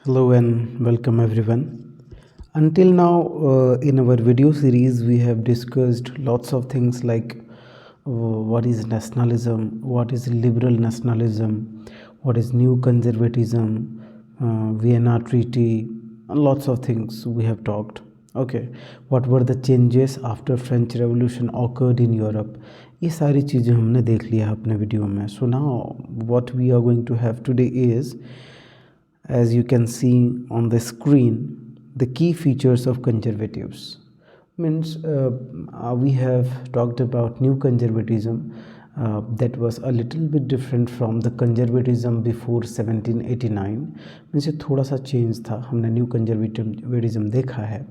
Hello and welcome everyone. Until now, in our video series, we have discussed lots of things like what is nationalism, what is liberal nationalism, what is new conservatism, Vienna Treaty, and lots of things we have talked. Okay, what were the changes after French Revolution occurred in Europe? ये सारी चीज़ें हमने देख लिया अपने video में. So now what we are going to have today is, as you can see on the screen, the key features of conservatives. Means we have talked about new conservatism that was a little bit different from the conservatism before 1789. Means ये थोड़ा सा change था. हमने new conservatism देखा है.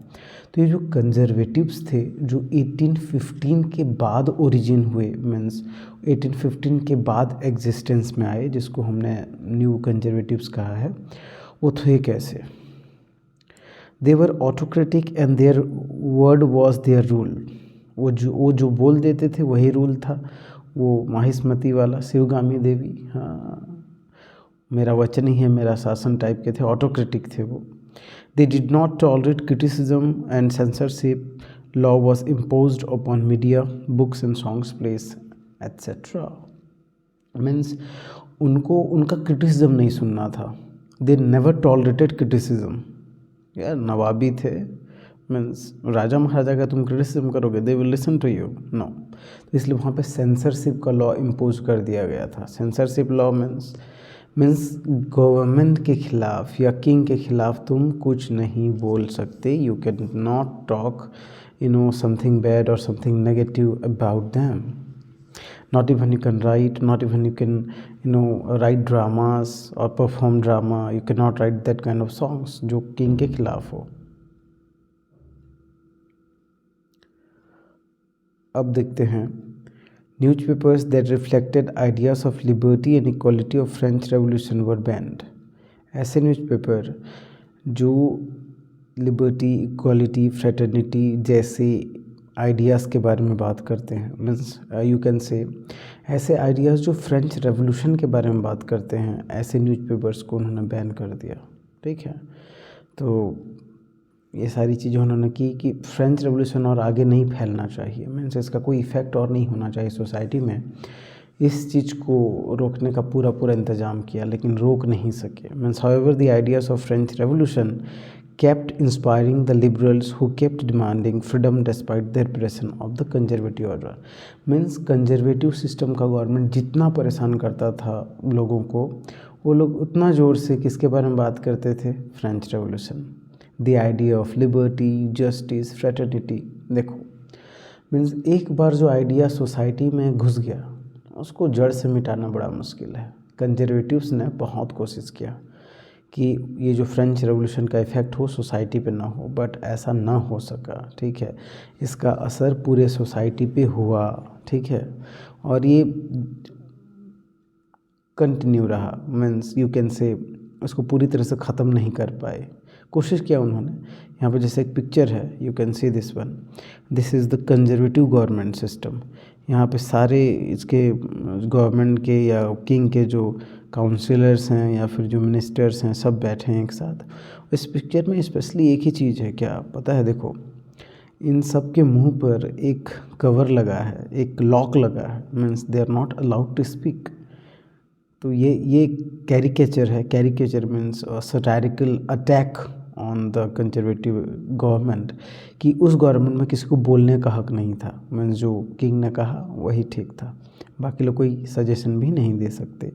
तो ये जो कंजर्वेटिव्स थे जो 1815 के बाद ओरिजिन हुए, मीन्स 1815 के बाद एग्जिस्टेंस में आए, जिसको हमने न्यू कंजर्वेटिव्स कहा है, वो थे कैसे? They were autocratic and their word was their rule. वो जो बोल देते थे वही रूल था. वो माहिष्मती वाला शिवगामी देवी, हाँ, मेरा वचन ही है मेरा शासन टाइप के थे. ऑटोक्रेटिक थे वो. They did not tolerate criticism and censorship. Law was imposed upon media, books and songs, place etcetera. Means उनको उनका क्रिटिसिज्म नहीं सुनना था. They never tolerated criticism. यार नवाबी थे, मीन्स राजा महाराजा का तुम क्रिटिसिज्म करोगे, they will listen to you, no. तो इसलिए वहाँ पे सेंसरशिप का लॉ इम्पोज कर दिया गया था. सेंसरशिप लॉ मीन्स गवर्नमेंट के खिलाफ या किंग के खिलाफ तुम कुछ नहीं बोल सकते. You can not talk something bad और something negative about them. Not even you can write, not even you can write dramas or perform drama. You cannot write that kind of songs जो king के खिलाफ हो. अब देखते हैं newspapers that reflected ideas of liberty and equality of French Revolution were banned. ऐसे newspaper जो liberty, equality, fraternity जैसे आइडियाज़ के बारे में बात करते हैं, मीन्स यू कैन से ऐसे आइडियाज़ जो फ्रेंच रेवोल्यूशन के बारे में बात करते हैं, ऐसे न्यूज़पेपर्स को उन्होंने बैन कर दिया. ठीक है, तो ये सारी चीज़ें उन्होंने की कि फ्रेंच रेवोल्यूशन और आगे नहीं फैलना चाहिए. मीन्स इसका कोई इफ़ेक्ट और नहीं होना चाहिए सोसाइटी में. इस चीज़ को रोकने का पूरा इंतज़ाम किया, लेकिन रोक नहीं सके. Means however the ideas of French revolution kept inspiring the liberals who kept demanding freedom despite the repression of the conservative order. Means conservative system का गवर्नमेंट जितना परेशान करता था लोगों को, वो लोग उतना ज़ोर से किसके बारे में बात करते थे? French revolution. The idea of liberty, justice, fraternity. देखो मीन्स एक बार जो आइडिया सोसाइटी में घुस गया, उसको जड़ से मिटाना बड़ा मुश्किल है. कंजर्वेटिव्स ने बहुत कोशिश किया कि ये जो फ्रेंच रेवोल्यूशन का इफ़ेक्ट हो सोसाइटी पे ना हो, बट ऐसा ना हो सका. ठीक है, इसका असर पूरे सोसाइटी पे हुआ. ठीक है, और ये कंटिन्यू रहा. मीन्स यू कैन से उसको पूरी तरह से ख़त्म नहीं कर पाए. कोशिश किया उन्होंने. यहाँ पे जैसे एक पिक्चर है, you can see this one. This is the conservative government system. यहाँ पे सारे इसके गवर्नमेंट के या किंग के जो काउंसिलर्स हैं या फिर जो मिनिस्टर्स हैं, सब बैठे हैं एक साथ. इस पिक्चर में स्पेशली एक ही चीज़ है, क्या पता है? देखो इन सब के मुंह पर एक कवर लगा है, एक लॉक लगा है. Means they are not allowed to speak. तो ये कैरिकेचर है. Caricature means satirical attack on the conservative government, कि उस गवर्नमेंट में किसी को बोलने का हक नहीं था. मीन्स जो किंग ने कहा वही ठीक था, बाकी लोग कोई सजेशन भी नहीं दे सकते.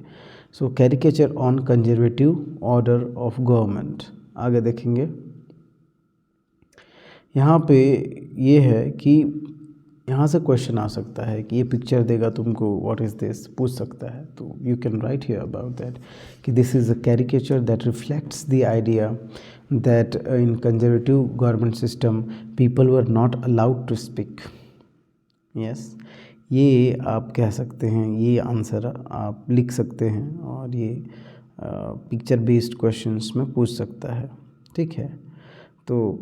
So caricature on conservative order of government. आगे देखेंगे. यहाँ पे ये है कि यहाँ से क्वेश्चन आ सकता है कि ये पिक्चर देगा तुमको, व्हाट इज़ दिस, पूछ सकता है. तो you can write here about that कि this is a caricature that reflects the idea that in conservative government system people were not allowed to speak. Yes, ये आप कह सकते हैं, ये आंसर आप लिख सकते हैं, और ये पिक्चर बेस्ड क्वेश्चंस में पूछ सकता है. ठीक है, तो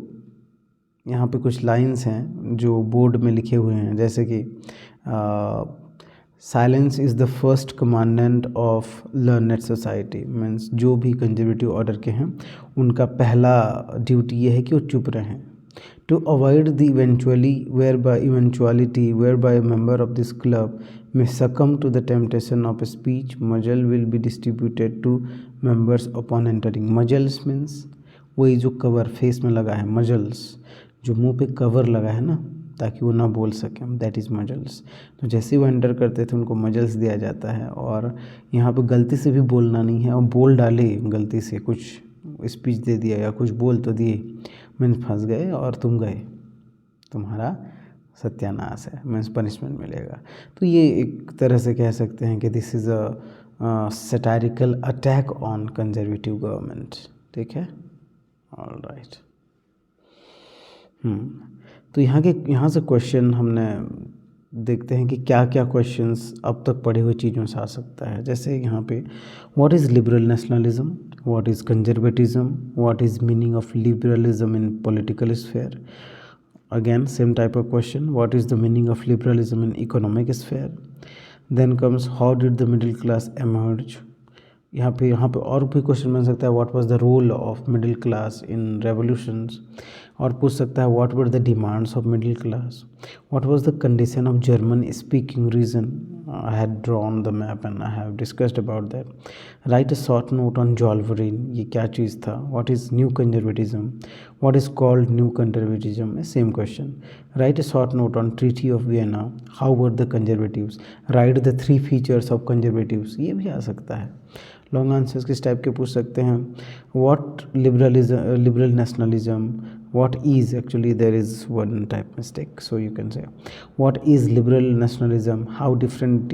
यहाँ पे कुछ लाइंस हैं जो बोर्ड में लिखे हुए हैं, जैसे कि silence is the first commandant of learned society, means जो भी कंजर्वेटिव ऑर्डर के हैं उनका पहला ड्यूटी ये है कि वो चुप रहें. To avoid the eventuality whereby member of this club may succumb to the temptation of speech, muzzle will be distributed to members upon entering. Muzzles means वही जो कवर फेस में लगा है, मजल्स जो मुंह पे कवर लगा है ना ताकि वो ना बोल सकें, दैट इज़ मजल्स. तो जैसे ही वो एंटर करते थे उनको मजल्स दिया जाता है. और यहाँ पे गलती से भी बोलना नहीं है, और बोल डाले गलती से कुछ स्पीच दे दिया या कुछ बोल तो दिए, मीन्स फंस गए और तुम गए, तुम्हारा सत्यानाश है, मीन्स पनिशमेंट मिलेगा. तो ये एक तरह से कह सकते हैं कि this is a satirical attack on conservative government. ठीक है, ऑल राइट. तो यहाँ से क्वेश्चन हमने देखते हैं कि क्या क्या क्वेश्चंस अब तक पढ़े हुए चीज़ों से आ सकता है. जैसे यहाँ पे what is liberal nationalism, what is conservatism, what is meaning of liberalism in political sphere. Again, same type of question. What is the meaning of liberalism in economic sphere? Then comes how did the middle class emerge? यहाँ पे और भी question बन सकता है. What was the role of middle class in revolutions. और पूछ सकता है what were the demands of middle class. What was the condition of German speaking region. I had drawn the map and I have discussed about that. Write a short note on Zollverein. ये क्या चीज़ था. What is new conservatism? What is called new conservatism? Same question. Write a short note on Treaty of Vienna. How were the conservatives? Write the 3 features of conservatives. ये भी आ सकता है. Long answers किस type के पूछ सकते हैं. What liberal nationalism. what is actually there is one type mistake, so you can say what is liberal nationalism, how different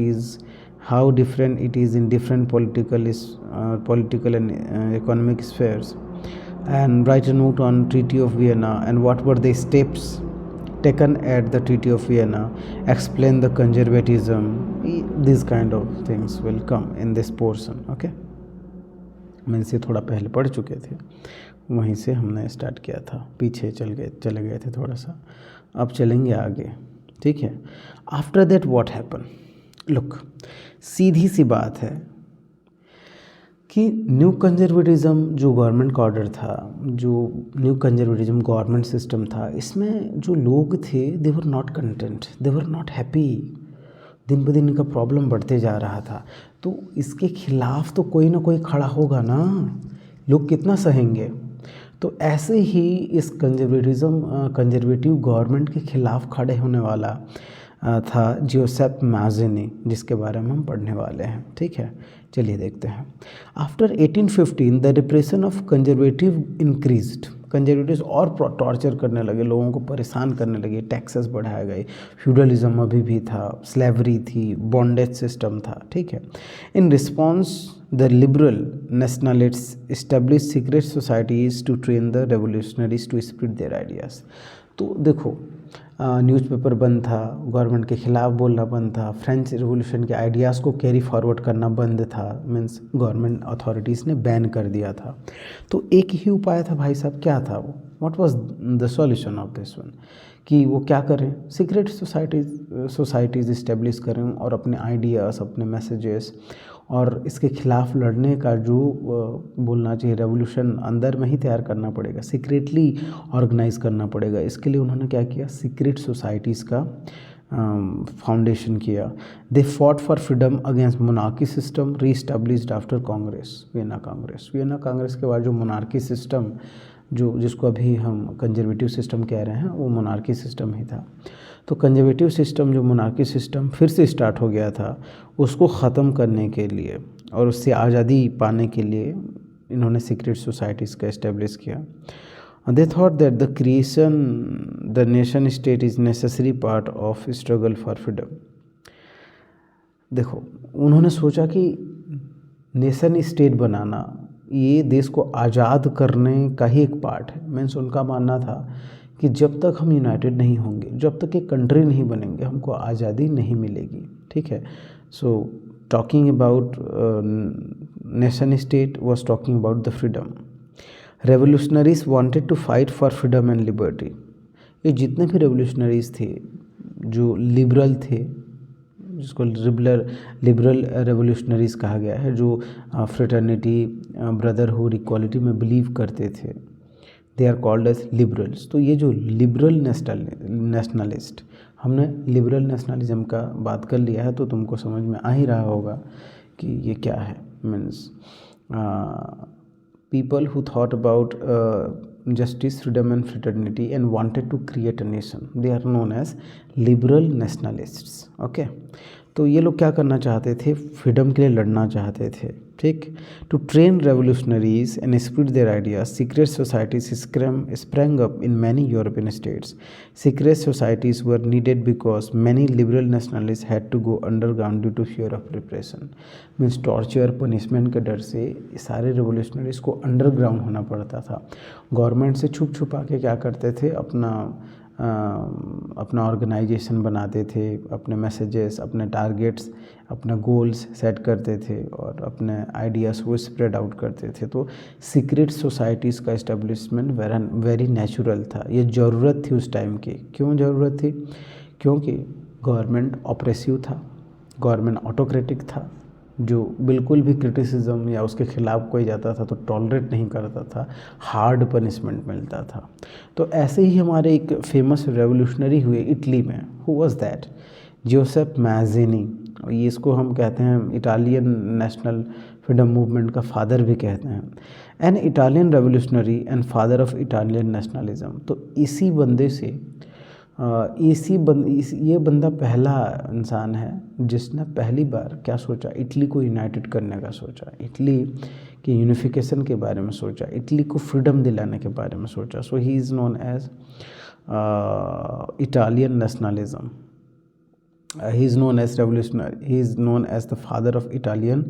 it is in different political and economic spheres. And write a note on Treaty of Vienna and what were the steps taken at the Treaty of Vienna. Explain the conservatism. These kind of things will come in this portion. Okay, मैंने से थोड़ा पहले पढ़ चुके थे, वहीं से हमने स्टार्ट किया था, पीछे चले गए थे थोड़ा सा, अब चलेंगे आगे. ठीक है. After that what happen. Look, सीधी सी बात है कि न्यू कंजर्वेटिज्म जो गवर्नमेंट का ऑर्डर था, जो न्यू कंजर्वेटिज्म गवर्नमेंट सिस्टम था, इसमें जो लोग थे they were not content, they were not happy. दिन ब दिन इनका प्रॉब्लम बढ़ते जा रहा था. तो इसके खिलाफ तो कोई ना कोई खड़ा होगा ना, लोग कितना सहेंगे. तो ऐसे ही इस कंजर्वेटिव गवर्नमेंट के खिलाफ खड़े होने वाला था जोसेफ माज़िनी, जिसके बारे में हम पढ़ने वाले हैं. ठीक है, चलिए देखते हैं. After 1815 the repression of conservative increased. Conservatives और टॉर्चर करने लगे, लोगों को परेशान करने लगे, टैक्सेस बढ़ाए गए, फ्यूडलिज्म अभी भी था, स्लेवरी थी, बॉन्डेज सिस्टम था. ठीक है. In response the liberal nationalists establish secret societies to train the revolutionaries to spread their ideas. तो देखो, न्यूज़पेपर बंद था, गवर्नमेंट के ख़िलाफ़ बोलना बंद था, फ्रेंच रिवोल्यूशन के आइडियाज़ को कैरी फॉरवर्ड करना बंद था, मीन्स गवर्नमेंट अथॉरिटीज़ ने बैन कर दिया था. तो एक ही उपाय था भाई साहब. क्या था वो? What was the solution of this one? कि वो क्या करें, सीक्रेट सोसाइटीज़ इस्टेब्लिश करें और अपने आइडियाज़, अपने मैसेजेस और इसके ख़िलाफ़ लड़ने का जो बोलना चाहिए रेवोल्यूशन अंदर में ही तैयार करना पड़ेगा, सीक्रेटली ऑर्गेनाइज करना पड़ेगा. इसके लिए उन्होंने क्या किया, सीक्रेट सोसाइटीज़ का फाउंडेशन किया. They fought for freedom against monarchy system reestablished after congress, Vienna congress के बाद जो मोनार्की सिस्टम जिसको अभी हम कंजर्वेटिव सिस्टम कह रहे हैं, वो मोनार्की सिस्टम ही था. तो कंजर्वेटिव सिस्टम जो मोनार्की सिस्टम फिर से स्टार्ट हो गया था, उसको ख़त्म करने के लिए और उससे आज़ादी पाने के लिए इन्होंने सीक्रेट सोसाइटीज़ का इस्टेब्लिश किया. They thought that the creation the nation state is necessary part of struggle for freedom. देखो, उन्होंने सोचा कि नेशन स्टेट बनाना ये देश को आज़ाद करने का ही एक पार्ट है. मीन्स उनका मानना था कि जब तक हम यूनाइटेड नहीं होंगे, जब तक एक कंट्री नहीं बनेंगे, हमको आज़ादी नहीं मिलेगी. ठीक है. So talking about nation state was talking about the freedom. Revolutionaries wanted to fight for freedom and liberty. ये जितने भी रेवोल्यूशनरीज थे जो लिबरल थे, जिसको लिबरल रेवोल्यूशनरीज कहा गया है, जो फ्रेटर्निटी, ब्रदरहुड, इक्वालिटी में बिलीव करते थे, they are called as liberals. तो ये जो लिबरल नेशनलिस्ट, हमने लिबरल नेशनलिज्म का बात कर लिया है तो तुमको समझ में आ ही रहा होगा कि ये क्या है। Means people who thought about justice, freedom and fraternity and wanted to create a nation, they are known as liberal nationalists। okay, तो ये लोग क्या करना चाहते थे, फ्रीडम के लिए लड़ना चाहते थे, ठीक। To train revolutionaries and spread their ideas, secret societies sprang up in many European states। Secret societies were needed because many liberal nationalists had to go underground due to fear of repression। Means torture, punishment के डर से सारे revolutionaries को underground होना पड़ता था। Government से छुप छुपा के क्या करते थे, अपना ऑर्गेनाइजेशन बनाते थे, अपने मैसेजेस, अपने टारगेट्स, अपने गोल्स सेट करते थे और अपने आइडियाज़ वो स्प्रेड आउट करते थे। तो सीक्रेट सोसाइटीज़ का इस्टेब्लिशमेंट वेरी नेचुरल था, ये ज़रूरत थी उस टाइम की। क्यों ज़रूरत थी? क्योंकि गवर्नमेंट ऑप्रेसिव था, गवर्नमेंट ऑटोक्रेटिक था, जो बिल्कुल भी क्रिटिसिज्म या उसके ख़िलाफ़ कोई जाता था तो टॉलरेट नहीं करता था, हार्ड पनिशमेंट मिलता था। तो ऐसे ही हमारे एक फेमस रेवोल्यूशनरी हुए इटली में। Who was that? Joseph Mazzini. ये इसको हम कहते हैं इटालियन नेशनल फ्रीडम मूवमेंट का फादर भी कहते हैं। An Italian revolutionary and father of Italian nationalism. तो इसी बंदे से ये बंदा पहला इंसान है जिसने पहली बार क्या सोचा, इटली को यूनाइटेड करने का सोचा, इटली के यूनिफिकेशन के बारे में सोचा, इटली को फ्रीडम दिलाने के बारे में सोचा। So he is known as Italian nationalism. He is known as revolutionary, he is known as the father of Italian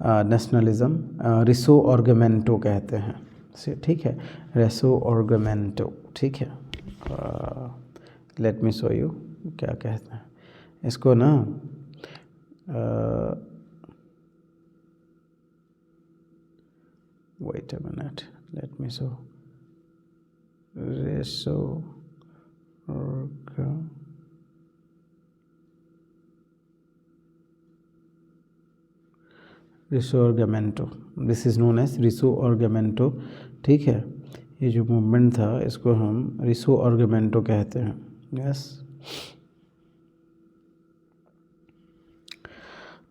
nationalism. Risorgimento कहते हैं से, ठीक है, रिसोर्गमेंटो, ठीक है। लेट मी शो यू क्या कहते हैं इसको ना, wait a minute, let me show Risorgimento, this is known as Risorgimento, ठीक है। ये जो मूवमेंट था इसको हम रिसोर्गमेंटो कहते हैं। यस,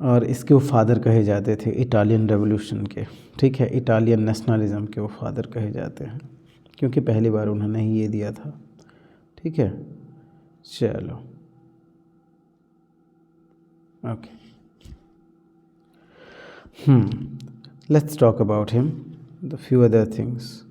और इसके वो फादर कहे जाते थे इटालियन रेवोल्यूशन के, ठीक है, इटालियन नेशनलिज्म के वो फादर कहे जाते हैं क्योंकि पहली बार उन्होंने ही ये दिया था, ठीक है। चलो, okay, let's talk about him, the few other things.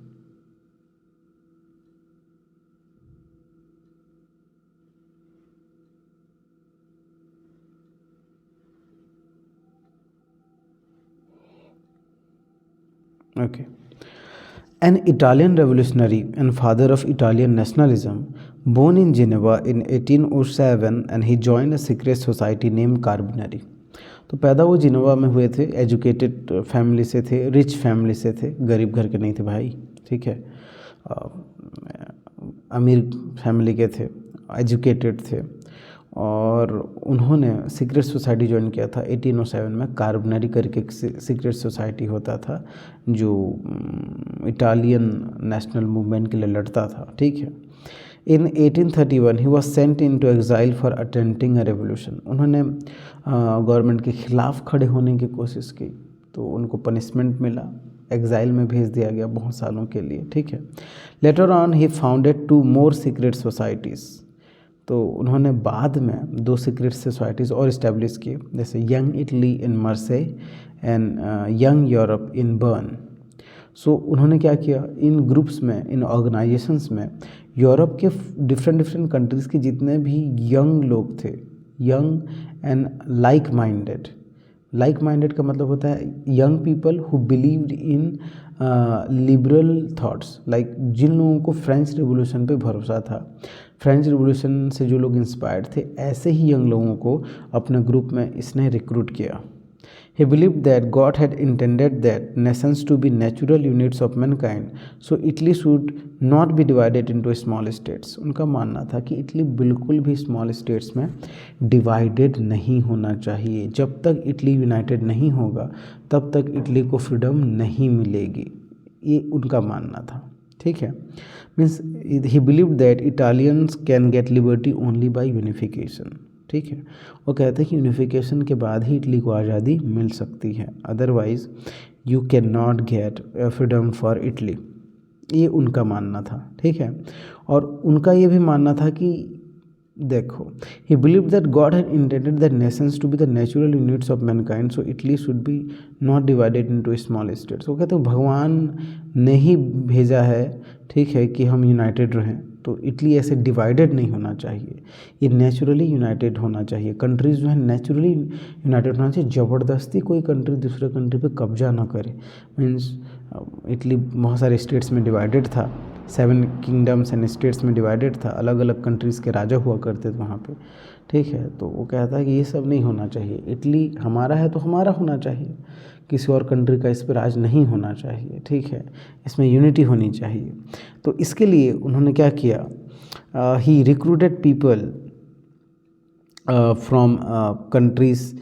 Okay. An Italian revolutionary and father of Italian nationalism, born in Geneva in 1807 and he joined a secret society named Carbonari। तो पैदा वो जिनेवा में हुए थे, educated family से थे, rich family से थे, गरीब घर के नहीं थे भाई, ठीक है, अमीर फैमिली के थे, एजुकेटेड थे, और उन्होंने सीक्रेट सोसाइटी ज्वाइन किया था 1807 में। कार्बनरी करके एक सीक्रेट सोसाइटी होता था जो इटालियन नेशनल मूवमेंट के लिए लड़ता था, ठीक है। In 1831 he was sent into exile for attempting a revolution. उन्होंने गवर्नमेंट के ख़िलाफ़ खड़े होने की कोशिश की तो उनको पनिशमेंट मिला, एग्जाइल में भेज दिया गया बहुत सालों के लिए, ठीक है। Later on he founded 2 more secret societies. तो उन्होंने बाद में 2 सीक्रेट सोसाइटीज़ और इस्टेब्लिश की, जैसे young Italy in Marseille and young Europe in Bern. सो उन्होंने क्या किया, इन ग्रुप्स में, इन ऑर्गेनाइजेशंस में यूरोप के डिफरेंट कंट्रीज़ के जितने भी यंग लोग थे, यंग एंड लाइक माइंडेड का मतलब होता है young people who believed in liberal thoughts, like जिन लोगों को फ्रेंच रिवॉल्यूशन पे भरोसा था, फ्रेंच रिवॉल्यूशन से जो लोग इंस्पायर्ड थे, ऐसे ही यंग लोगों को अपने ग्रुप में इसने रिक्रूट किया। He believed that God had intended that nations to be natural units of mankind, so Italy should not be divided into small states. उनका मानना था कि इटली बिल्कुल भी स्मॉल स्टेट्स में डिवाइडेड नहीं होना चाहिए. जब तक इटली यूनाइटेड नहीं होगा तब तक इटली को फ्रीडम नहीं मिलेगी. ये उनका मानना था. ठीक है. Means he believed that Italians can get liberty only by unification. ठीक है. वो कहते हैं कि यूनिफिकेशन के बाद ही इटली को आज़ादी मिल सकती है, otherwise you can not get freedom for Italy. ये उनका मानना था. ठीक है. और उनका ये भी मानना था कि देखो, he believe that God had intended that nations to be the natural units of mankind, so Italy should be not divided into small states. वो कहते हैं भगवान ने ही भेजा है, ठीक है, कि हम यूनाइटेड रहें, तो इटली ऐसे डिवाइडेड नहीं होना चाहिए, ये नेचुरली यूनाइटेड होना चाहिए. कंट्रीज़ जो है नेचुरली यूनाइटेड होना चाहिए. ज़बरदस्ती कोई कंट्री दूसरे कंट्री पे कब्जा ना करे. मीन्स इटली बहुत सारे स्टेट्स में डिवाइडेड था, 7 किंगडम्स एंड स्टेट्स में डिवाइडेड था, अलग अलग कंट्रीज़ के राजा हुआ करते थे वहाँ पे. ठीक है. तो वो कहता है कि ये सब नहीं होना चाहिए. इटली हमारा है तो हमारा होना चाहिए, किसी और कंट्री का इस पर राज नहीं होना चाहिए. ठीक है. इसमें यूनिटी होनी चाहिए. तो इसके लिए उन्होंने क्या किया, he recruited people from countries,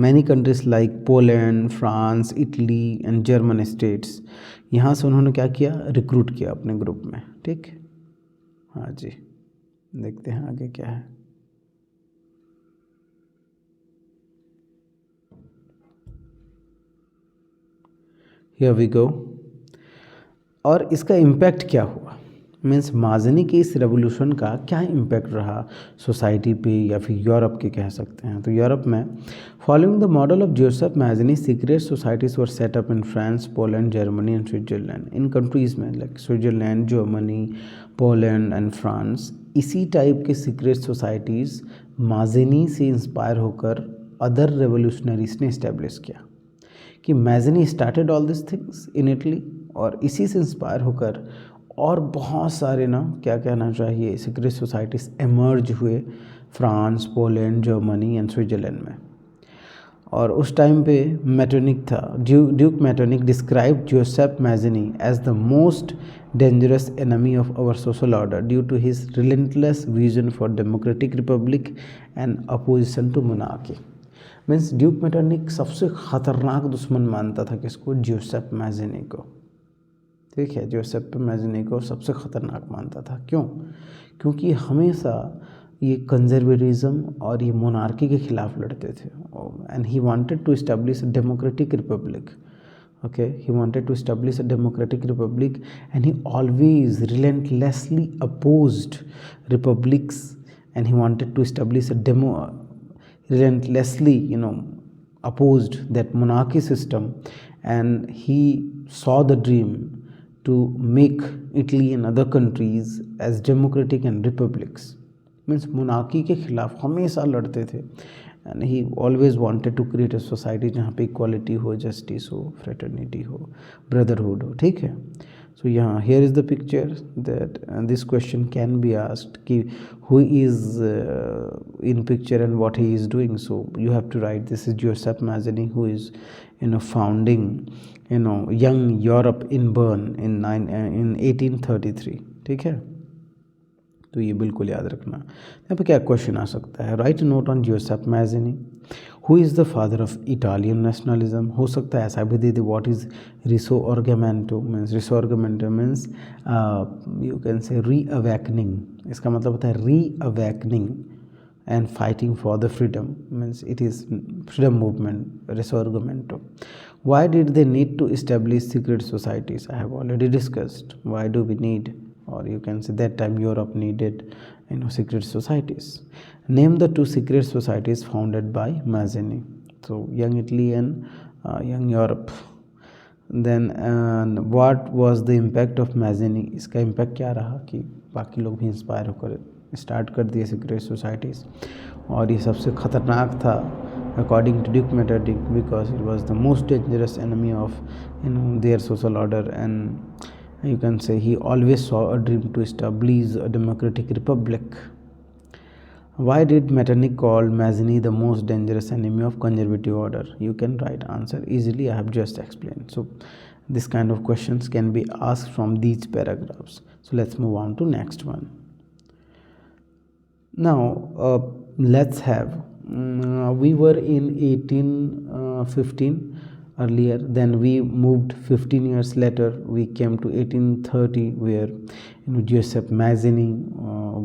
many countries like Poland, France, Italy and German states. यहाँ से उन्होंने क्या किया, रिक्रूट किया अपने ग्रुप में. ठीक. हाँ जी, देखते हैं आगे क्या है. Here we go. और इसका इम्पैक्ट क्या हुआ, मीन्स माज़नी के इस रेवोल्यूशन का क्या इम्पैक्ट रहा सोसाइटी पे या फिर यूरोप के कह सकते हैं. तो यूरोप में following the model of Joseph Mazzini secret societies were set up in France, Poland, Germany and Switzerland. इन कंट्रीज़ में like Switzerland, Germany, Poland and France, इसी टाइप के सीक्रेट सोसाइटीज़ माज़नी से इंस्पायर होकर अदर रेवोल्यूशनरीज ने establish किया. कि Mazzini started all this things in Italy, और इसी से इंस्पायर होकर और बहुत सारे ना क्या कहना चाहिए सीक्रेट सोसाइटीज़ एमर्ज हुए France, Poland, Germany and Switzerland में. और उस टाइम पे मैटर्निक था, Duke Metternich describe Joseph Mazzini as the most dangerous enemy of our social order due to his relentless vision for democratic republic and opposition to monarchy. Means Duke Metternich सबसे ख़तरनाक दुश्मन मानता था किसको, Joseph मैज़नी को. ठीक है. जोसेफ मैज़नी को सबसे ख़तरनाक मानता था. क्यों? क्योंकि हमेशा ये कंजर्वेटिज्म और ये मोनार्की के ख़िलाफ़ लड़ते थे. And he wanted to establish a democratic republic. Okay, he wanted to establish a democratic republic and he always relentlessly opposed republics and he wanted to establish a relentlessly opposed that monarchy system, and he saw the dream to make Italy and other countries as democratic and republics. Means monarchy के खिलाफ हमेशा लड़ते थे. and he always wanted to create a society जहाँ पे equality हो, justice हो, fraternity हो, brotherhood हो. ठीक है. So यहाँ here is the picture that this question can be asked कि who is in picture and what he is doing. So you have to write this is Joseph Mazzini, who is founding young Europe in Bern in 1833. ठीक है. तो ये बिल्कुल याद रखना. यहाँ पे क्या क्वेश्चन आ सकता है, write note on Joseph Mazzini, who is the father of Italian nationalism. हो सकता है ऐसा भी दे दे, what is Risorgimento. Means Risorgimento means you can say reawakening. इसका मतलब होता है reawakening and fighting for the freedom. Means it is freedom movement, Risorgimento. Why did they need to establish secret societies? I have already discussed. Why do we need, or you can say that time Europe needed secret societies. Name the 2 secret societies founded by Mazzini. So young Italy and young Europe. Then what was the impact of Mazzini? इसका impact क्या रहा कि बाकी लोग भी inspire होकर start कर दिए सीक्रेट सोसाइटीज़. और ये सबसे ख़तरनाक था according to Duke Metternich because it was the most dangerous enemy of their social order, and you can say he always saw a dream to establish a democratic republic. Why did Metternich call Mazzini the most dangerous enemy of conservative order? You can write answer easily. I have just explained. So this kind of questions can be asked from these paragraphs. So let's move on to next one. Now let's have we were in 1815 earlier, then we moved 15 years later, we came to 1830, where Giuseppe Mazzini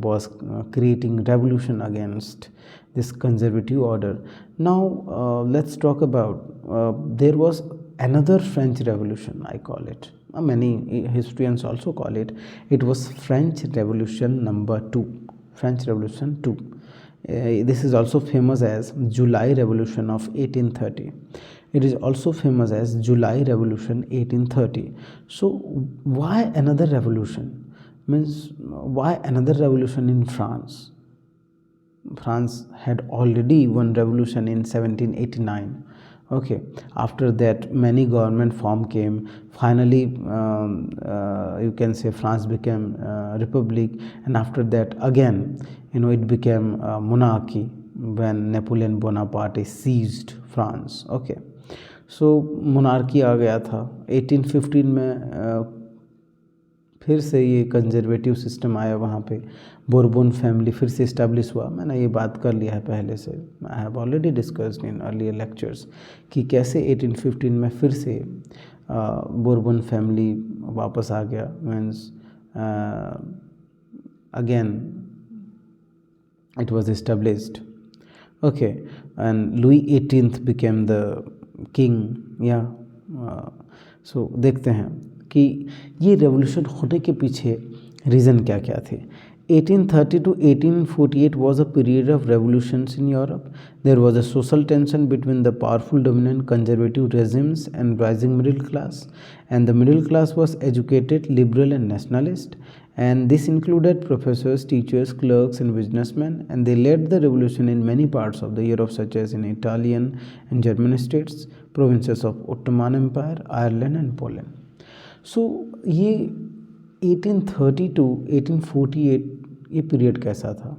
was creating revolution against this conservative order. Now let's talk about there was another French Revolution, I call it. Many historians also call it. It was French Revolution number 2. French Revolution 2. This is also famous as July Revolution of 1830. It is also famous as July Revolution 1830. So why another revolution? Means why another revolution in France? France had already one revolution in 1789. Okay, after that many government form came. Finally you can say France became republic, and after that again it became monarchy when Napoleon Bonaparte seized France. Okay, so monarकी आ गया था 1815 में। फिर से ये conservative system आया, वहाँ पे Bourbon family फिर से इस्टेब्लिश हुआ। मैंने ये बात कर लिया है पहले से, I have already discussed in earlier lectures कि कैसे 1815 में फिर से बोरबोन फैमिली वापस आ गया। Means again it was established. Okay, and Louis 18th became the king. So देखते हैं कि ये रेवोल्यूशन होने के पीछे रीज़न क्या क्या थे। 1830 to 1848 was a period of revolutions in Europe. There was a social tension between the powerful dominant conservative regimes and rising middle class, and the middle class was educated, liberal and nationalist, and this included professors, teachers, clerks and businessmen, and they led the revolution in many parts of the Europe, such as in Italian and German states, provinces of Ottoman Empire, Ireland and Poland. So ये 1830 to 1848 ये period कैसा था?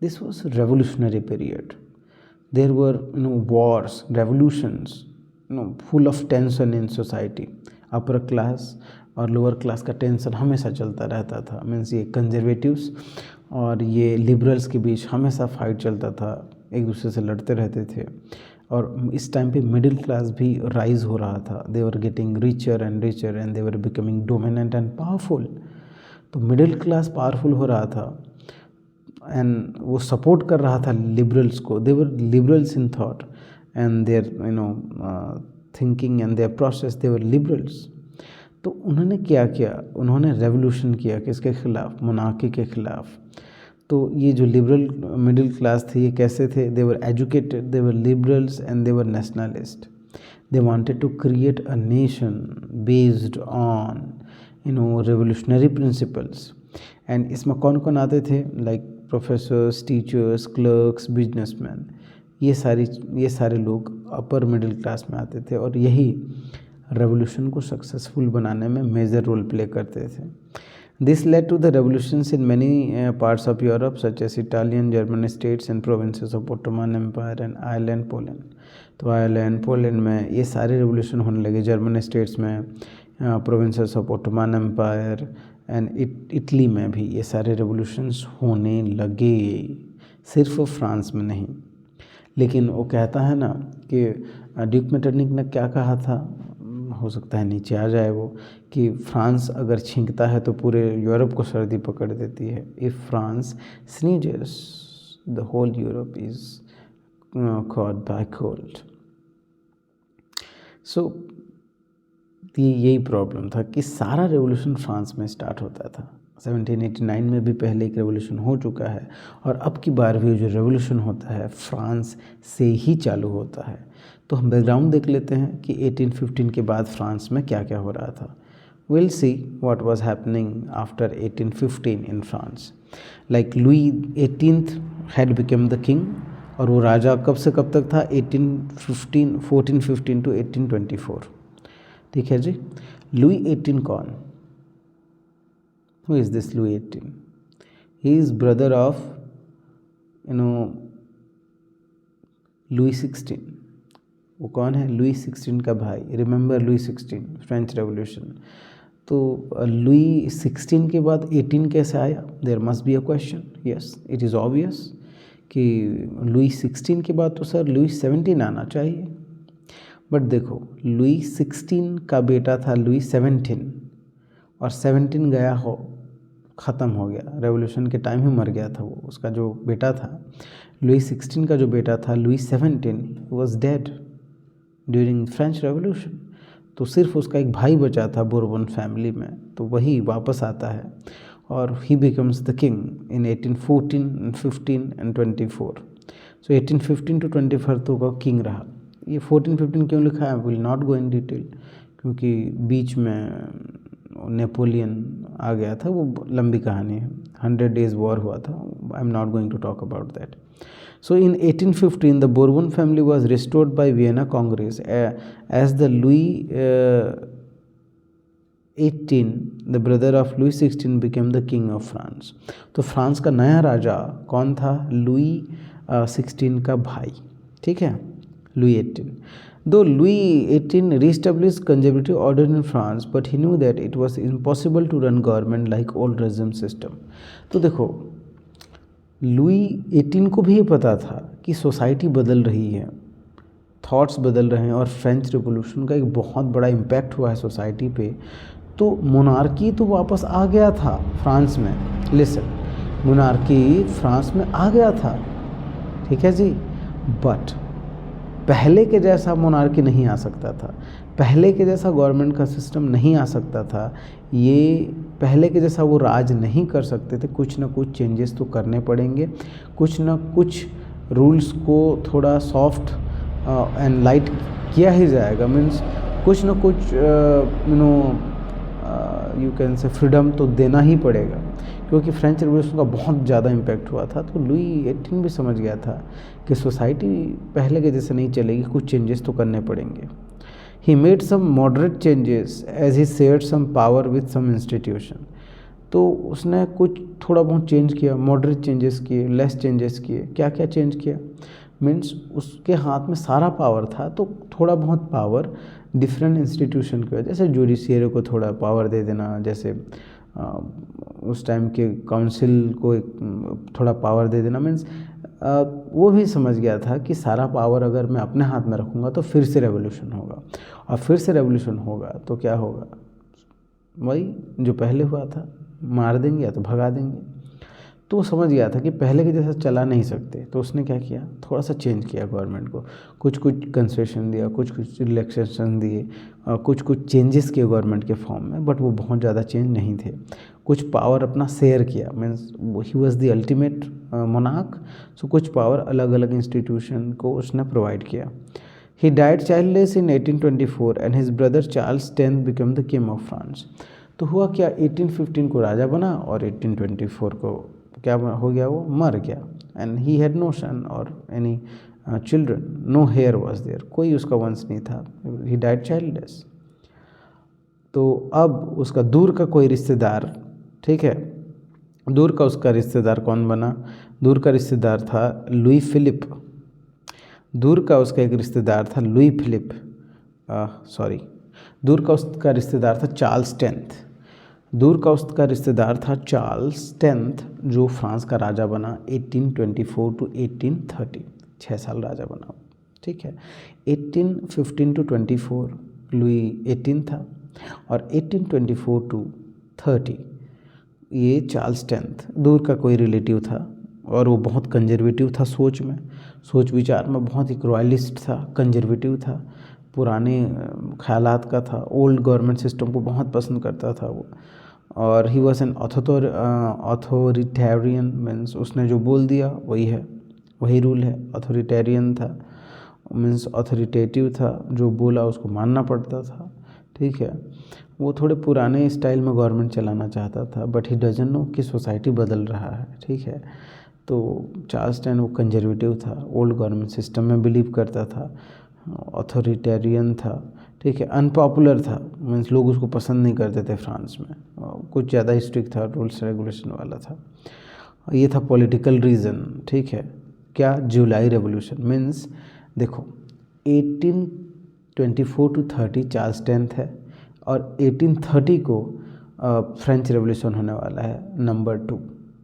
This was revolutionary period. There were Wars, revolutions, full of tension in society. Upper class और lower class का tension हमेशा चलता रहता था. मीन्स ये कंजर्वेटिव्स और ये लिबरल्स के बीच हमेशा फाइट चलता था, एक दूसरे से लड़ते रहते थे. और इस टाइम पे मिडिल क्लास भी राइज हो रहा था. They were getting richer and they were becoming dominant and powerful. तो मिडिल क्लास पावरफुल हो रहा था एंड वो सपोर्ट कर रहा था लिबरल्स को. They were liberals in thought and their thinking and their process, they were liberals. तो उन्होंने क्या किया? उन्होंने रेवोल्यूशन किया किसके खिलाफ? मोनार्की के खिलाफ. तो ये जो लिबरल मिडिल क्लास थे ये कैसे थे? They were educated, they were liberals and they were nationalist. They wanted to create a nation based on revolutionary principles. And इसमें कौन कौन आते थे? Like professors, teachers, clerks, businessman. ये सारे लोग अपर मिडिल क्लास में आते थे और यही रेवोल्यूशन को सक्सेसफुल बनाने में मेजर रोल प्ले करते थे. This led to the revolutions in many parts of Europe, such as Italian, German states and provinces of Ottoman Empire and Ireland, Poland. तो आयरलैंड, पोलैंड में ये सारे रेवोल्यूशन होने लगे. जर्मन स्टेट्स में, provinces of Ottoman empire and Italy में भी ये सारे रेवोल्यूशंस होने लगे, सिर्फ फ्रांस में नहीं. लेकिन वो कहता है ना कि ड्यूक मेटरनिक ने क्या कहा था, हो सकता है नीचे आ जाए वो, कि फ्रांस अगर छींकता है तो पूरे यूरोप को सर्दी पकड़ देती है. If France sneezes the whole Europe is caught by cold. So यही प्रॉब्लम था कि सारा रेवोल्यूशन फ्रांस में स्टार्ट होता था. 1789 में भी पहले एक रेवोल्यूशन हो चुका है और अब की बार भी जो रेवोल्यूशन होता है फ्रांस से ही चालू होता है. तो हम बैकग्राउंड देख लेते हैं कि 1815 के बाद फ्रांस में क्या क्या हो रहा था. We'll see what was happening after 1815 in France. Like Louis 18th had become the king, और वो राजा कब से कब तक था? 1415 to 1824. ठीक है जी. लुई 18 कौन? Who is this Louis 18? He is brother of Louis 16, वो कौन है? लुई 16 का भाई। Remember Louis 16, French revolution. तो लुई 16 के बाद 18 कैसे आया? There must be a question. Yes, it is obvious कि लुई 16 के बाद तो सर लुई 17 आना चाहिए। बट देखो, लुई 16 का बेटा था लुई 17, और 17 गया हो, ख़त्म हो गया, रेवोल्यूशन के टाइम ही मर गया था वो। उसका जो बेटा था लुई 16 का जो बेटा था Louis 17 was dead during French revolution. तो सिर्फ उसका एक भाई बचा था बोरबन फैमिली में, तो वही वापस आता है और ही becomes the king in 1814, 15 and 24। So 1815 to 24 तो वो किंग रहा। ये 14-15 क्यों लिखा है, will not go in detail, क्योंकि बीच में नेपोलियन आ गया था, वो लंबी कहानी है। 100 days वॉर हुआ था। I am not going to talk about that. So in 1815, the Bourbon family was restored by Vienna Congress as the Louis 18, the brother of Louis 16, became the king of France. तो France का नया राजा कौन था? Louis 16 का भाई, ठीक है, Louis 18. Though Louis 18 re-established conservative order in France, but he knew that it was impossible to run government like old regime system. तो देखो, लुई 18 को भी ये पता था कि सोसाइटी बदल रही है, थॉट्स बदल रहे हैं, और फ्रेंच रिवॉल्यूशन का एक बहुत बड़ा इम्पैक्ट हुआ है सोसाइटी पे। तो मोनार्की तो वापस आ गया था फ्रांस में। लिसन, मोनार्की फ्रांस में आ गया था, ठीक है जी, बट पहले के जैसा मोनार्की नहीं आ सकता था, पहले के जैसा गवर्नमेंट का सिस्टम नहीं आ सकता था, ये पहले के जैसा वो राज नहीं कर सकते थे। कुछ ना कुछ चेंजेस तो करने पड़ेंगे, कुछ ना कुछ रूल्स को थोड़ा सॉफ्ट एंड लाइट किया ही जाएगा। मीन्स कुछ ना कुछ यू कैन से फ्रीडम तो देना ही पड़ेगा, क्योंकि फ्रेंच रिवॉल्यूशन का बहुत ज़्यादा इम्पैक्ट हुआ था। तो लुई 18 भी समझ गया था कि सोसाइटी पहले के जैसे नहीं चलेगी, कुछ चेंजेस तो करने पड़ेंगे। He made some moderate changes as he shared some power with some institution. तो उसने कुछ थोड़ा बहुत चेंज किया, मॉडरेट चेंजेस किए, लेस चेंजेस किए। क्या क्या चेंज किया? मीन्स उसके हाथ में सारा पावर था, तो थोड़ा बहुत पावर डिफरेंट इंस्टीट्यूशन की वजह, जैसे जुडिशियरी को थोड़ा पावर दे देना, जैसे उस टाइम के काउंसिल को थोड़ा पावर दे देना। मीन्स वो भी समझ गया था कि सारा पावर अगर मैं अपने हाथ में रखूँगा तो फिर से रेवोल्यूशन होगा, और फिर से रेवोल्यूशन होगा तो क्या होगा? वही जो पहले हुआ था, मार देंगे या तो भगा देंगे। तो वो समझ गया था कि पहले के जैसा चला नहीं सकते, तो उसने क्या किया, थोड़ा सा चेंज किया गवर्नमेंट को, कुछ कुछ कंसेशन दिया, कुछ कुछ रिलैक्सेशन दिए, कुछ कुछ चेंजेस किए गवर्नमेंट के फॉर्म में, बट वो बहुत ज़्यादा चेंज नहीं थे। कुछ पावर अपना शेयर किया, means he was the ultimate monarch, so कुछ पावर अलग अलग इंस्टीट्यूशन को उसने प्रोवाइड किया। He died childless in 1824 and his brother Charles 10 become the king of France. तो हुआ क्या, 1815 को राजा बना और 1824 को क्या हो गया, वो मर गया। And he had no son or any children, no heir was there, कोई उसका वंश नहीं था, ही डाइड चाइल्डलेस। तो अब उसका दूर का कोई रिश्तेदार, ठीक है, दूर का उसका रिश्तेदार कौन बना? दूर का रिश्तेदार था लुई फिलिप। दूर का उसका एक रिश्तेदार था लुई फिलिप, दूर का उसका रिश्तेदार था चार्ल्स 10th। दूर का उसका रिश्तेदार था चार्ल्स 10th, जो फ्रांस का राजा बना 1824 to 1830, 6 साल राजा बना, ठीक है। 1815 to 24 लुई 18 था, और 1824 to 30 ये चार्ल्स 10th। दूर का कोई रिलेटिव था, और वो बहुत कंजर्वेटिव था सोच में, सोच विचार में बहुत एक रॉयलिस्ट था, कंजर्वेटिव था, पुराने ख्यालात का था, ओल्ड गवर्नमेंट सिस्टम को बहुत पसंद करता था वो। और he was an authoritarian, means उसने जो बोल दिया वही है, वही रूल है। अथॉरिटेरियन था, मीन्स अथॉरिटेटिव था, जो बोला उसको मानना पड़ता था, ठीक है। वो थोड़े पुराने स्टाइल में गवर्नमेंट चलाना चाहता था, बट ही डजंट नो कि सोसाइटी बदल रहा है, ठीक है। तो चार्ल्स 10 वो कंजर्वेटिव था, ओल्ड गवर्नमेंट सिस्टम में बिलीव करता था, अथॉरिटेरियन था, ठीक है, अनपॉपुलर था, मीन्स लोग उसको पसंद नहीं करते थे फ्रांस में, कुछ ज़्यादा स्ट्रिक्ट था, रूल्स रेगुलेशन वाला था। ये था पॉलिटिकल रीज़न, ठीक है। क्या? जुलाई रेवोल्यूशन मीन्स देखो 1824 टू 30 चार्ल्स 10th है और 1830 को फ्रेंच रेवोल्यूशन होने वाला है नंबर 2,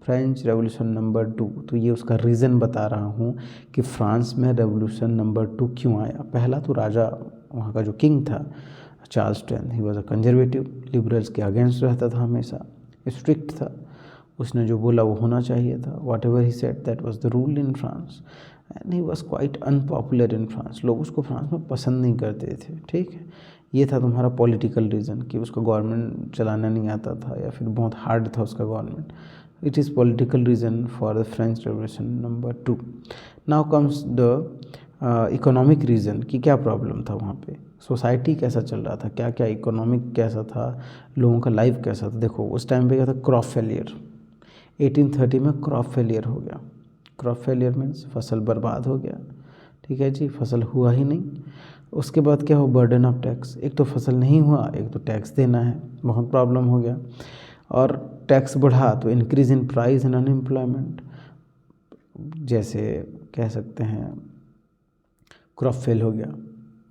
फ्रेंच रेवोल्यूशन नंबर 2। तो ये उसका रीज़न बता रहा हूँ कि फ्रांस में रेवोल्यूशन नंबर 2 क्यों आया। पहला तो राजा वहाँ का जो किंग था Charles 10th, he was a conservative, liberals के अगेंस्ट रहता था, हमेशा स्ट्रिक्ट था। उसने जो बोला वो होना चाहिए था, what ever he said that was the rule in France and he was quite unpopular in France. लोग उसको फ्रांस में पसंद नहीं करते थे, ठीक है। ये था तुम्हारा पॉलिटिकल रीज़न कि उसका गवर्नमेंट चलाना नहीं आता था या फिर बहुत हार्ड था उसका government. It is political reason for the French revolution number 2। Now comes the economic reason कि क्या प्रॉब्लम था वहाँ पे, सोसाइटी कैसा चल रहा था, क्या क्या इकोनॉमिक कैसा था, लोगों का लाइफ कैसा था। देखो उस टाइम पे क्या था, क्रॉप फेलियर। 1830 में क्रॉप फेलियर हो गया। क्रॉप फेलियर मीन्स फसल बर्बाद हो गया, ठीक है जी, फसल हुआ ही नहीं। उसके बाद क्या हो, बर्डन ऑफ टैक्स, एक तो फसल नहीं हुआ, एक तो टैक्स देना है, बहुत प्रॉब्लम हो गया। और टैक्स बढ़ा तो increase in price and unemployment, जैसे कह सकते हैं क्रॉप फेल हो गया,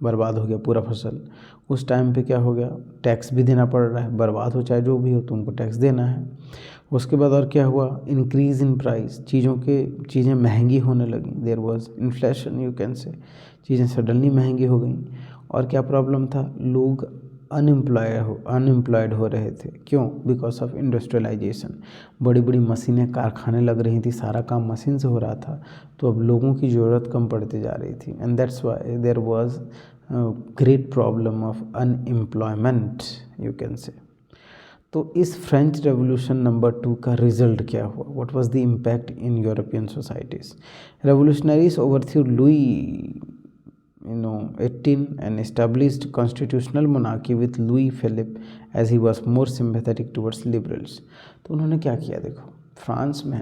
बर्बाद हो गया पूरा फसल। उस टाइम पे क्या हो गया, टैक्स भी देना पड़ रहा है, बर्बाद हो चाहे जो भी हो तुमको टैक्स देना है। उसके बाद और क्या हुआ, इंक्रीज़ इन प्राइस, चीज़ें महंगी होने लगी, there was inflation you can say, चीज़ें सडनली महंगी हो गई। और क्या प्रॉब्लम था, लोग अनएम्प्लॉयड हो रहे थे। क्यों? बिकॉज ऑफ इंडस्ट्रियलाइजेशन, बड़ी बड़ी मशीनें, कारखाने लग रही थी, सारा काम मशीन से हो रहा था, तो अब लोगों की ज़रूरत कम पड़ती जा रही थी and that's why there was great problem of unemployment you can say. तो इस फ्रेंच रेवोल्यूशन नंबर 2 का रिजल्ट क्या हुआ, what was the impact in European societies. Revolutionaries overthrow Louis 18 and established constitutional monarchy with Louis Philippe as he was more sympathetic towards liberals। तो उन्होंने क्या किया, देखो फ्रांस में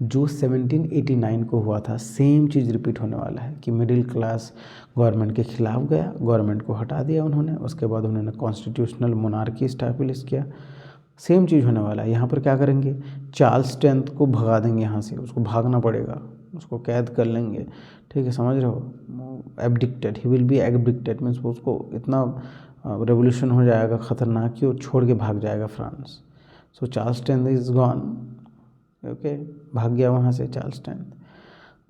जो 1789 को हुआ था सेम चीज़ रिपीट होने वाला है कि मिडिल क्लास गवर्नमेंट के खिलाफ गया, गवर्नमेंट को हटा दिया उन्होंने, उसके बाद उन्होंने कॉन्स्टिट्यूशनल मोनार्की इस्टैब्लिश किया। सेम चीज़ होने वाला है यहाँ पर। क्या करेंगे, चार्ल्स 10th को भगा देंगे यहाँ से, उसको भागना पड़ेगा, उसको कैद कर लेंगे, ठीक है, समझ रहे हो। एब्डिक्टेड, ही विल बी एब्डिक्टेड मीन्स उसको इतना रेवोल्यूशन हो जाएगा ख़तरनाक कि वो छोड़ के भाग जाएगा France. So Charles 10th is gone, okay, भाग गया वहाँ से चार्ल्स 10th।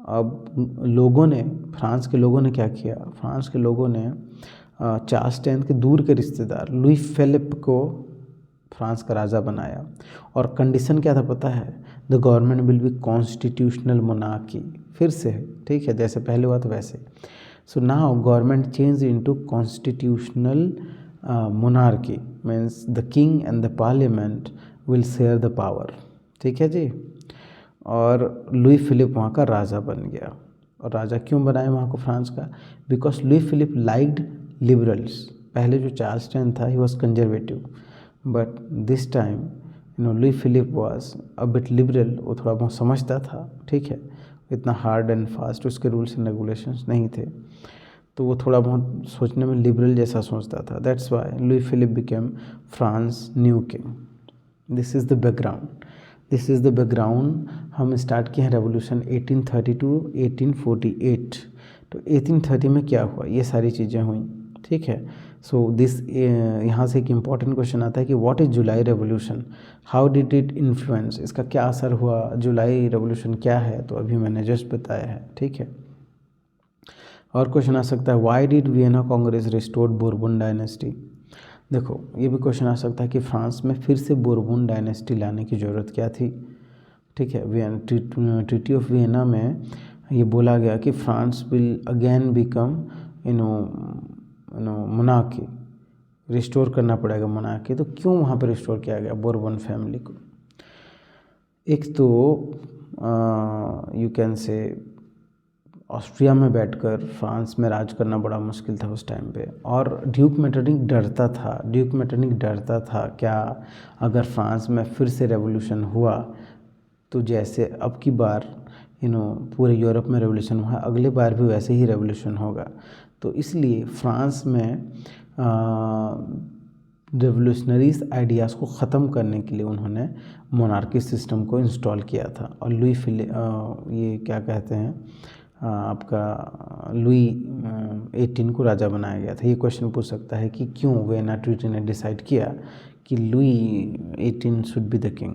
अब लोगों ने, फ्रांस के लोगों ने क्या किया, फ्रांस के लोगों ने चार्ल्स 10th के दूर के रिश्तेदार लुई फिलिप को फ्रांस का राजा बनाया। और कंडीशन क्या था पता है, the government will be constitutional monarchy, फिर से, ठीक है, जैसे पहले हुआ था वैसे। So now government change into constitutional monarchy means the king and the parliament will share the power, ठीक है जी। और लुई फिलिप वहाँ का राजा बन गया। और राजा क्यों बनाया वहाँ को फ्रांस का, because Louis Philippe liked liberals. पहले जो चार्ल्स 10th था he was conservative, but this time Louis Philippe was a bit liberal, वो थोड़ा बहुत समझता था, ठीक है, इतना हार्ड एंड फास्ट उसके रूल्स एंड रेगुलेशंस नहीं थे, तो वो थोड़ा बहुत सोचने में लिबरल जैसा सोचता था। That's why Louis Philippe became France new king. This is the background. हम स्टार्ट किए हैं रेवोल्यूशन 1830 टू 1848। तो 1830 में क्या हुआ, ये सारी चीज़ें हुई, ठीक है। सो दिस यहाँ से एक इम्पॉर्टेंट क्वेश्चन आता है कि what is July revolution, how did it influence, इसका क्या असर हुआ, जुलाई रेवोल्यूशन क्या है, तो अभी मैंने जस्ट बताया है, ठीक है। और क्वेश्चन आ सकता है why did Vienna Congress restored Bourbon dynasty. देखो ये भी क्वेश्चन आ सकता है कि फ्रांस में फिर से बोरबन डायनेस्टी लाने की ज़रूरत क्या थी, ठीक है। ट्रीटी ऑफ वियना में ये बोला गया कि France will again become monarchy, restore करना पड़ेगा मोनार्की। तो क्यों वहाँ पर रिस्टोर किया गया बोरबन फैमिली को, एक तो यू कैन से ऑस्ट्रिया में बैठकर फ्रांस में राज करना बड़ा मुश्किल था उस टाइम पे, और ड्यूक मेटरनिक डरता था क्या अगर फ्रांस में फिर से रेवोल्यूशन हुआ तो जैसे अब की बार पूरे यूरोप में रेवोल्यूशन हुआ, अगले बार भी वैसे ही रेवोल्यूशन होगा। तो इसलिए फ्रांस में रेवोल्यूशनरीज आइडियाज़ को ख़त्म करने के लिए उन्होंने मोनार्की सिस्टम को इंस्टॉल किया था। और ये क्या कहते हैं आपका लुई 18 को राजा बनाया गया था। ये क्वेश्चन पूछ सकता है कि क्यों वेना ट्रीटी ने डिसाइड किया कि Louis 18 should be the king.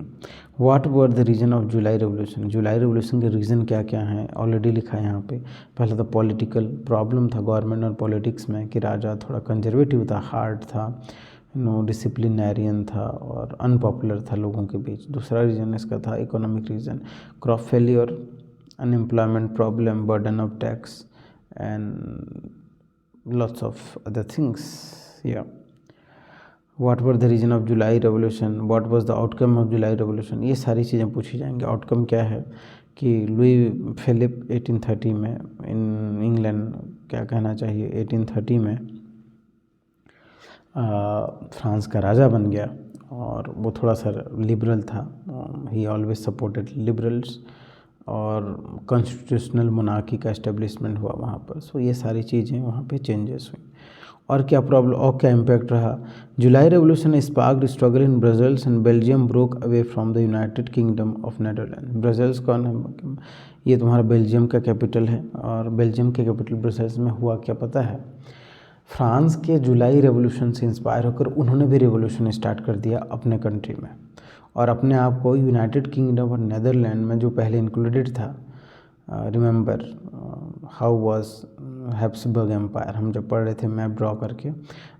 What were the reason of July revolution. जुलाई रेवोल्यूशन के रीज़न क्या क्या हैं ऑलरेडी लिखा है यहाँ पे। पहला तो पॉलिटिकल प्रॉब्लम था गवर्नमेंट और पॉलिटिक्स में कि राजा थोड़ा कंजर्वेटिव था, हार्ड था, डिसिप्लिनरियन था और अनपॉपुलर था लोगों के बीच। दूसरा रीज़न इसका था economic reason, crop failure, unemployment problem, burden of tax and lots of other things. या what were the reason of July revolution, what was the outcome of July revolution, ये सारी चीज़ें पूछी जाएंगी। आउटकम क्या है कि लुई फिलिप 1830 में इन इंग्लैंड, क्या कहना चाहिए, 1830 में फ्रांस का राजा बन गया और वो थोड़ा सा लिबरल था। ही ऑलवेज सपोर्टेड लिबरल्स और कॉन्स्टिट्यूशनल मोनार्की का एस्टेब्लिशमेंट हुआ वहाँ पर। सो ये सारी चीज़ें वहाँ पे चेंजेस हुई। और क्या प्रॉब्लम और क्या इम्पैक्ट रहा। July revolution sparked struggle in Brussels and Belgium broke away from the United Kingdom of Netherland. Brussels कौन है, ये तुम्हारा बेल्जियम का कैपिटल है और बेल्जियम के कैपिटल ब्रसेल्स में हुआ क्या पता है। फ्रांस के जुलाई रेवोल्यूशन से इंस्पायर होकर उन्होंने भी रेवोल्यूशन स्टार्ट कर दिया अपने कंट्री में और अपने आप को यूनाइटेड किंगडम और नेदरलैंड में जो पहले इंक्लूडेड था। Remember how was Habsburg empire, हम जब पढ़ रहे थे मैप ड्रॉ करके,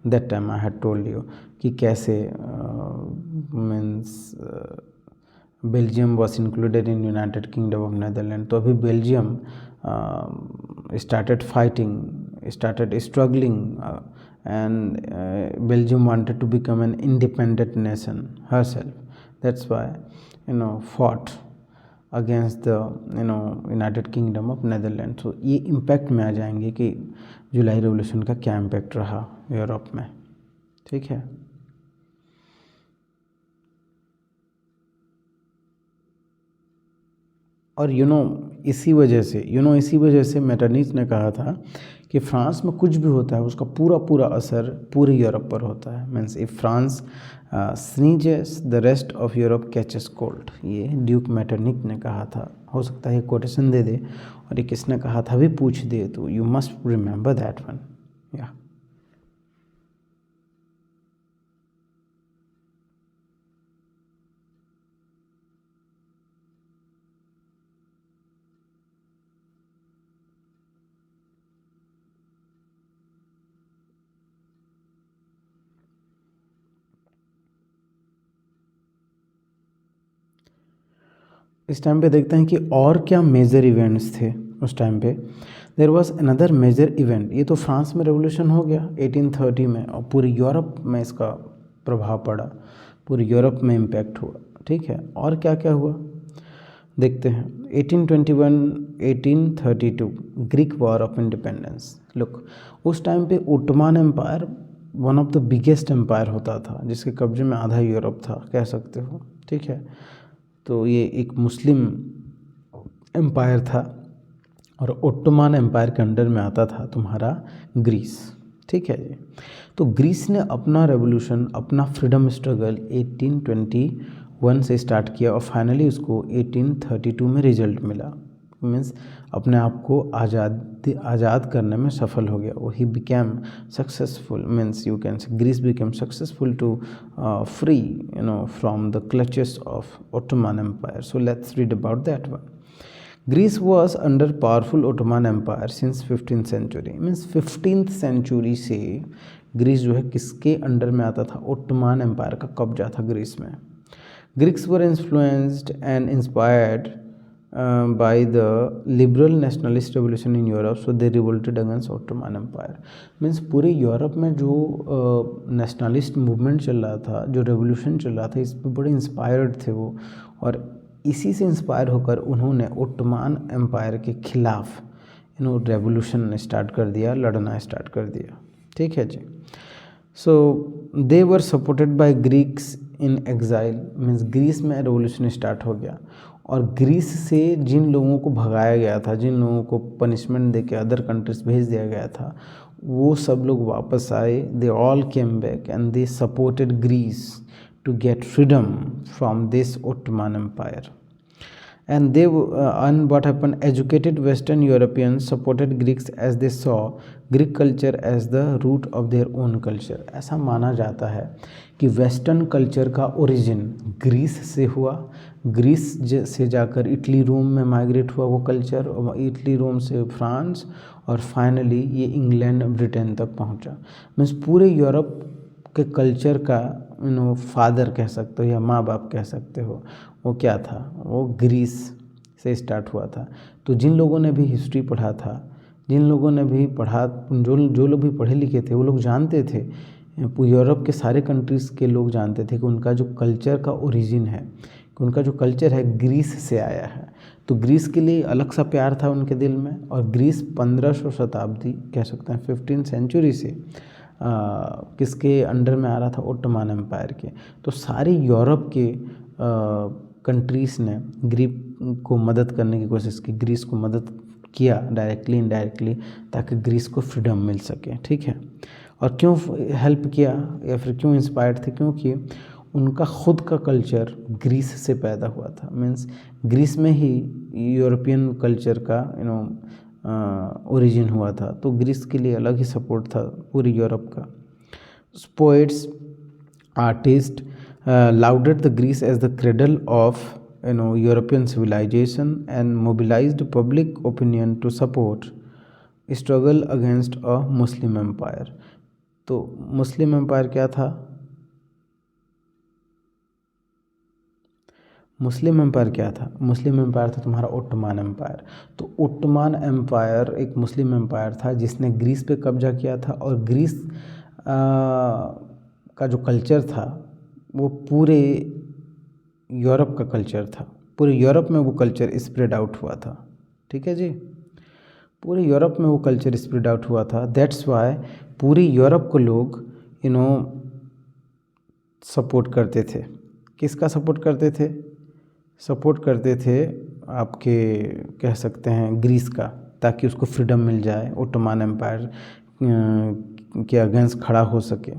that time I had told you कि कैसे means Belgium was included in United Kingdom of Netherland. तो अभी Belgium started fighting, started struggling, and Belgium wanted to become an independent nation herself. That's why fought against the United Kingdom of Netherlands. So ये impact में आ जाएंगे कि जुलाई revolution का क्या impact रहा Europe में। ठीक है, और इसी वजह से मेटरनिच ने कहा था कि फ्रांस में कुछ भी होता है उसका पूरा असर पूरे यूरोप पर होता है। Means if France sneezes the rest of Europe catches cold. ये ड्यूक मेटरनिच ने कहा था। हो सकता है कोटेशन दे दे और ये किसने कहा था भी पूछ दे, तो you must remember that one. या इस टाइम पे देखते हैं कि और क्या मेजर इवेंट्स थे उस टाइम पे। There was another major event. ये तो फ्रांस में रेवोल्यूशन हो गया 1830 में और पूरे यूरोप में इसका प्रभाव पड़ा, पूरे यूरोप में इम्पैक्ट हुआ। ठीक है, और क्या क्या हुआ देखते हैं। 1832 Greek war of independence. Look, उस टाइम पे Ottoman empire one of the biggest empire होता था जिसके कब्जे में आधा यूरोप था, कह सकते हो। ठीक है, तो ये एक मुस्लिम एम्पायर था और ओटोमन एम्पायर के अंडर में आता था तुम्हारा ग्रीस। ठीक है जी, तो ग्रीस ने अपना रेवोल्यूशन, अपना फ्रीडम स्ट्रगल 1821 से स्टार्ट किया और फाइनली उसको 1832 में रिजल्ट मिला। मीन्स अपने आप को आज़ाद करने में सफल हो गया। वो he became successful, means you can say Greece became successful to free from the clutches of Ottoman empire. So let's read about that one. Greece was under powerful Ottoman empire since 15th century. Means 15th century से Greece जो है किसके under में आता था, Ottoman empire का कब्जा था ग्रीस में। Greeks were influenced and inspired by the liberal nationalist revolution in Europe, so they revolted against Ottoman Empire. Means पूरे यूरोप में जो नेशनलिस्ट मूवमेंट चल रहा था, जो रेवोल्यूशन चल रहा था, इस पर बड़े इंस्पायर्ड थे वो, और इसी से इंस्पायर होकर उन्होंने ओटोमन एम्पायर के खिलाफ रेवोल्यूशन स्टार्ट कर दिया, लड़ना स्टार्ट कर दिया। ठीक है जी, so they were supported by Greeks in exile. Means Greece में रेवोल्यूशन स्टार्ट हो गया और ग्रीस से जिन लोगों को भगाया गया था, जिन लोगों को पनिशमेंट दे के अदर कंट्रीज भेज दिया गया था, वो सब लोग वापस आए, they all came back and they supported Greece to get freedom from this Ottoman Empire. And what happened, educated Western Europeans supported Greeks as they saw Greek culture as the root of their own culture. ऐसा माना जाता है कि western culture का origin Greece से हुआ, Greece से जाकर इटली रोम में माइग्रेट हुआ वो कल्चर, और इटली रोम से फ्रांस, और फाइनली ये इंग्लैंड ब्रिटेन तक पहुंचा। मीन्स पूरे यूरोप के कल्चर का फादर कह सकते हो या माँ बाप कह सकते हो, वो क्या था, वो ग्रीस से स्टार्ट हुआ था। तो जिन लोगों ने भी हिस्ट्री पढ़ा था, जिन लोगों ने भी पढ़ा, जो लोग भी पढ़े लिखे थे, वो लोग जानते थे, यूरोप के सारे कंट्रीज़ के लोग जानते थे कि उनका जो कल्चर का ओरिजिन है, कि उनका जो कल्चर है ग्रीस से आया है। तो ग्रीस के लिए अलग सा प्यार था उनके दिल में, और ग्रीस 1500 शताब्दी कह सकते हैं 15th सेंचुरी से किसके अंडर में आ रहा था, ओटोमान एम्पायर के। तो सारे यूरोप के कंट्रीज़ ने ग्रीक को मदद करने की कोशिश की, ग्रीस को मदद किया डायरेक्टली इनडायरेक्टली, ताकि ग्रीस को फ्रीडम मिल सके। ठीक है, और क्यों हेल्प किया या फिर क्यों इंस्पायर्ड थे, क्योंकि उनका खुद का कल्चर ग्रीस से पैदा हुआ था। मीन्स ग्रीस में ही यूरोपियन कल्चर का ओरिजिन हुआ था, तो ग्रीस के लिए अलग ही सपोर्ट था पूरी यूरोप का। Poets, artist lauded the Greece as the cradle of European civilization and mobilized public opinion to support struggle against a Muslim empire. तो मुस्लिम एम्पायर क्या था, मुस्लिम एम्पायर क्या था, मुस्लिम एम्पायर था तुम्हारा ओटोमान एम्पायर। तो ओटोमान एम्पायर एक मुस्लिम एम्पायर था जिसने ग्रीस पे कब्जा किया था, और ग्रीस का जो कल्चर था वो पूरे यूरोप का कल्चर था, पूरे यूरोप में वो कल्चर स्प्रेड आउट हुआ था। ठीक है जी, पूरे यूरोप में वो कल्चर स्प्रेड आउट हुआ था। दैट्स वाई पूरे यूरोप को लोग सपोर्ट करते थे। किसका सपोर्ट करते थे, सपोर्ट करते थे आपके कह सकते हैं ग्रीस का, ताकि उसको फ्रीडम मिल जाए, ओटोमान एम्पायर के अगेंस्ट खड़ा हो सके।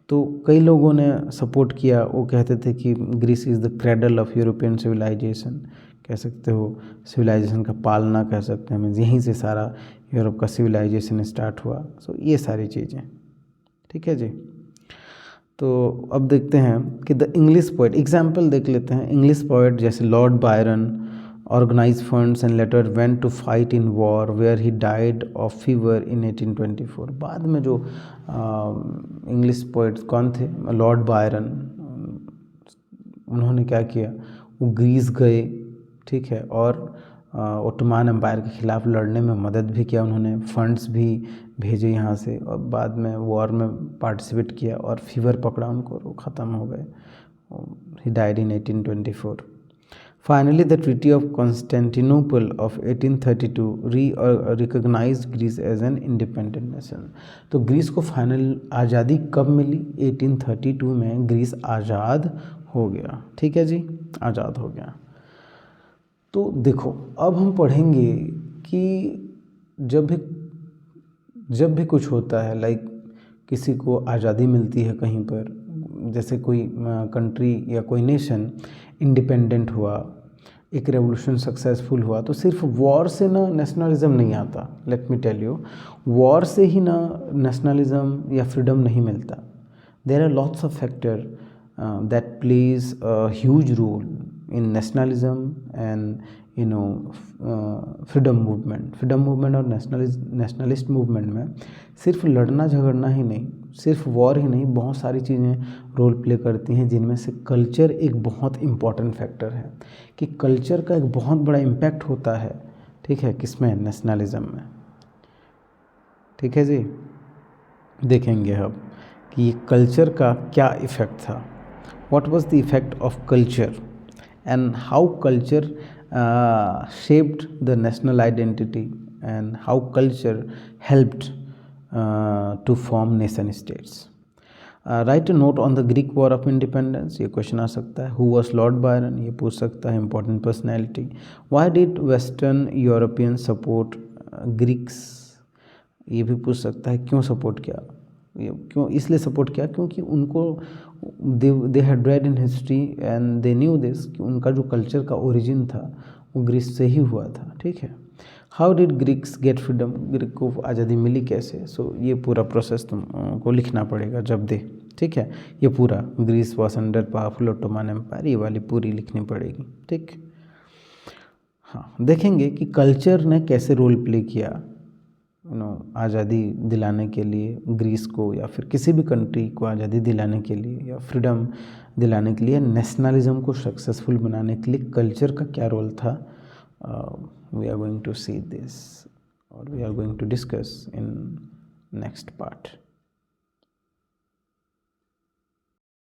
तो कई लोगों ने सपोर्ट किया, वो कहते थे कि Greece is the cradle of European civilisation, कह सकते हो सिविलाइजेशन का पालना कह सकते हैं, यहीं से सारा यूरोप का सिविलाइजेशन स्टार्ट हुआ। सो ये सारी चीज़ें, ठीक है जी। तो अब देखते हैं कि द इंग्लिश पोइट, एग्जाम्पल देख लेते हैं। इंग्लिश पोइट जैसे Lord Byron organized funds and later went to fight in war where he died of fever in 1824। बाद में जो इंग्लिश पोइट्स कौन थे, लॉर्ड बायरन, उन्होंने क्या किया, वो ग्रीस गए, ठीक है, और ओटोमान एम्पायर के ख़िलाफ़ लड़ने में मदद भी किया, उन्होंने फंड्स भी भेजे यहाँ से, और बाद में वॉर में पार्टिसिपेट किया, और फीवर पकड़ा उनको, वो ख़त्म हो गए। He died in 1824। Finally, the Treaty of Constantinople of 1832 recognized Greece as an independent nation। तो ग्रीस को फाइनल आज़ादी कब मिली, 1832 में ग्रीस आज़ाद हो गया। ठीक है जी, आज़ाद हो गया। तो देखो अब हम पढ़ेंगे कि जब भी कुछ होता है, लाइक किसी को आज़ादी मिलती है कहीं पर, जैसे कोई कंट्री या कोई नेशन इंडिपेंडेंट हुआ, एक रेवोल्यूशन सक्सेसफुल हुआ, तो सिर्फ वॉर से ना नेशनलिज्म नहीं आता। Let me tell you, war से ही ना नेशनलिज्म या फ्रीडम नहीं मिलता। There are lots of factor that plays a huge role in nationalism and freedom movement और नेशनलिस्ट मूवमेंट में सिर्फ लड़ना झगड़ना ही नहीं, सिर्फ वॉर ही नहीं, बहुत सारी चीज़ें रोल प्ले करती हैं, जिनमें से कल्चर एक बहुत इम्पॉर्टेंट फैक्टर है, कि कल्चर का एक बहुत बड़ा इम्पैक्ट होता है, ठीक है, किसमें, नेशनलिज्म में। ठीक है जी, देखेंगे अब कि ये कल्चर का क्या इफ़ेक्ट था, what was the effect of culture and how culture shaped the national identity and how culture helped to form nation states। Write a note on the Greek War of Independence, ये question आ सकता है। Who was Lord Byron, ये पूछ सकता है, important personality। Why did Western Europeans support Greeks ये भी पूछ सकता है क्यों सपोर्ट किया, ये क्यों इसलिए सपोर्ट किया क्योंकि उनको they had read in history and they knew this कि उनका जो कल्चर का ओरिजिन था वो ग्रीस से ही हुआ था। ठीक है, how did Greeks get freedom, Greek को आज़ादी मिली कैसे। सो ये पूरा प्रोसेस तुमको लिखना पड़ेगा जब दे। ठीक है, ये पूरा Greece was under powerful Ottoman empire, ये वाली पूरी लिखनी पड़ेगी। ठीक, हाँ देखेंगे कि कल्चर ने कैसे रोल प्ले किया आज़ादी दिलाने के लिए ग्रीस को, या फिर किसी भी कंट्री को आज़ादी दिलाने के लिए या फ्रीडम दिलाने के लिए, नेशनलिज्म को सक्सेसफुल बनाने के लिए कल्चर का क्या रोल था। We are going to see this और we are going to discuss in next part.